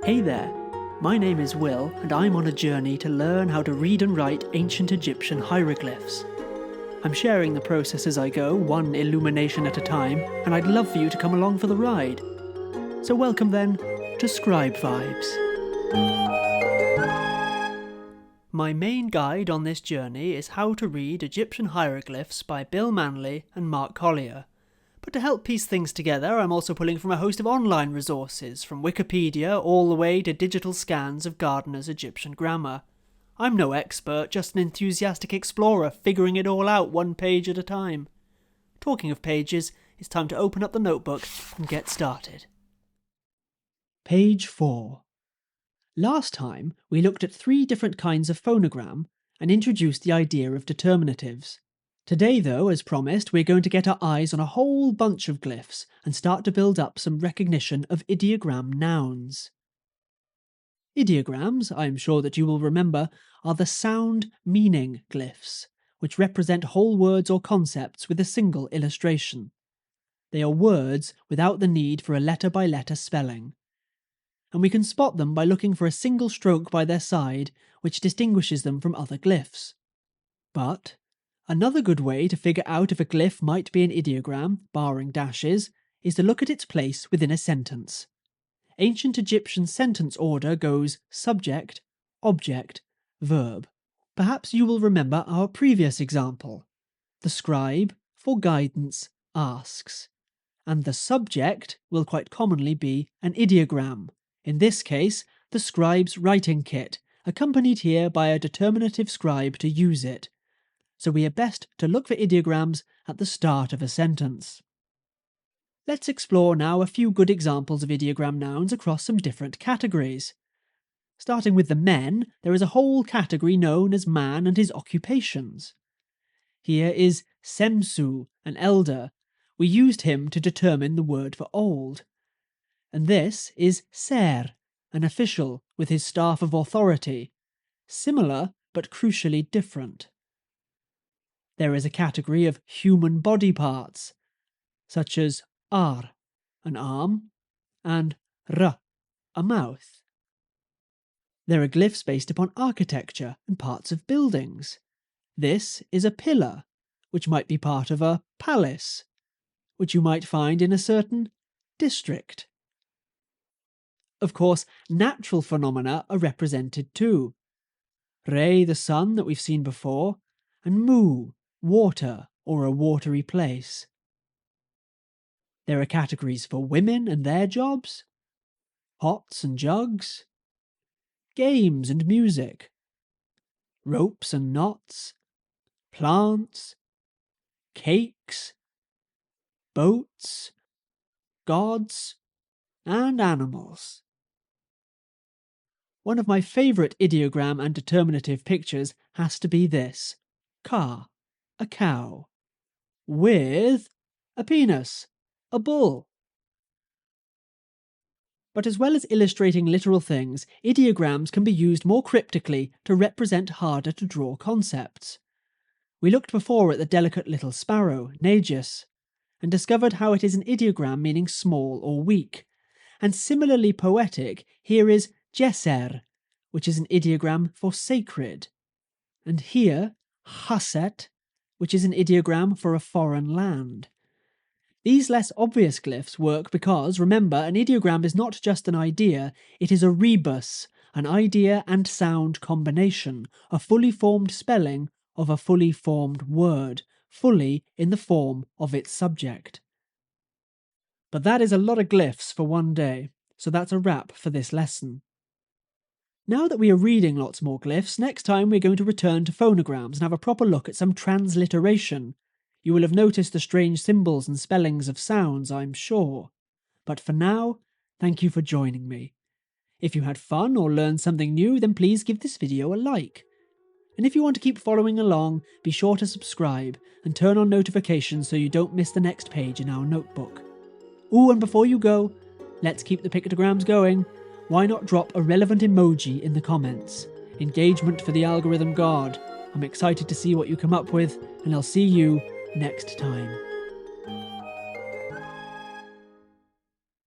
Hey there, my name is Will and I'm on a journey to learn how to read and write ancient Egyptian hieroglyphs. I'm sharing the process as I go, one illumination at a time, and I'd love for you to come along for the ride. So welcome then to Scribe Vibes. My main guide on this journey is How to Read Egyptian Hieroglyphs by Bill Manley and Mark Collier. But to help piece things together, I'm also pulling from a host of online resources, from Wikipedia all the way to digital scans of Gardner's Egyptian grammar. I'm no expert, just an enthusiastic explorer, figuring it all out one page at a time. Talking of pages, it's time to open up the notebook and get started. Page 4. Last time, we looked at 3 different kinds of phonogram and introduced the idea of determinatives. Today, though, as promised, we're going to get our eyes on a whole bunch of glyphs and start to build up some recognition of ideogram nouns. Ideograms, I am sure that you will remember, are the sound-meaning glyphs, which represent whole words or concepts with a single illustration. They are words without the need for a letter-by-letter spelling, and we can spot them by looking for a single stroke by their side which distinguishes them from other glyphs. But another good way to figure out if a glyph might be an ideogram, barring dashes, is to look at its place within a sentence. Ancient Egyptian sentence order goes subject, object, verb. Perhaps you will remember our previous example. The scribe, for guidance, asks, and the subject will quite commonly be an ideogram, in this case the scribe's writing kit, accompanied here by a determinative scribe to use it. So we are best to look for ideograms at the start of a sentence. Let's explore now a few good examples of ideogram nouns across some different categories. Starting with the men, there is a whole category known as man and his occupations. Here is semsu, an elder. We used him to determine the word for old. And this is ser, an official with his staff of authority. Similar, but crucially different. There is a category of human body parts, such as ar, an arm, and r, a mouth. There are glyphs based upon architecture and parts of buildings. This is a pillar, which might be part of a palace, which you might find in a certain district. Of course, natural phenomena are represented too. Re, the sun that we've seen before, and mu, water or a watery place. There are categories for women and their jobs, pots and jugs, games and music, ropes and knots, plants, cakes, boats, gods, and animals. One of my favourite ideogram and determinative pictures has to be this: car, a cow, with a penis, a bull. But as well as illustrating literal things, ideograms can be used more cryptically to represent harder to draw concepts. We looked before at the delicate little sparrow, Nagus, and discovered how it is an ideogram meaning small or weak. And similarly poetic, here is Jesser, which is an ideogram for sacred. And here, Haset, which is an ideogram for a foreign land. These less obvious glyphs work because, remember, an ideogram is not just an idea, it is a rebus, an idea and sound combination, a fully formed spelling of a fully formed word, fully in the form of its subject. But that is a lot of glyphs for one day, so that's a wrap for this lesson. Now that we are reading lots more glyphs, next time we're going to return to phonograms and have a proper look at some transliteration. You will have noticed the strange symbols and spellings of sounds, I'm sure. But for now, thank you for joining me. If you had fun or learned something new, then please give this video a like. And if you want to keep following along, be sure to subscribe and turn on notifications so you don't miss the next page in our notebook. Ooh, and before you go, let's keep the pictograms going. Why not drop a relevant emoji in the comments? Engagement for the algorithm god. I'm excited to see what you come up with, and I'll see you next time.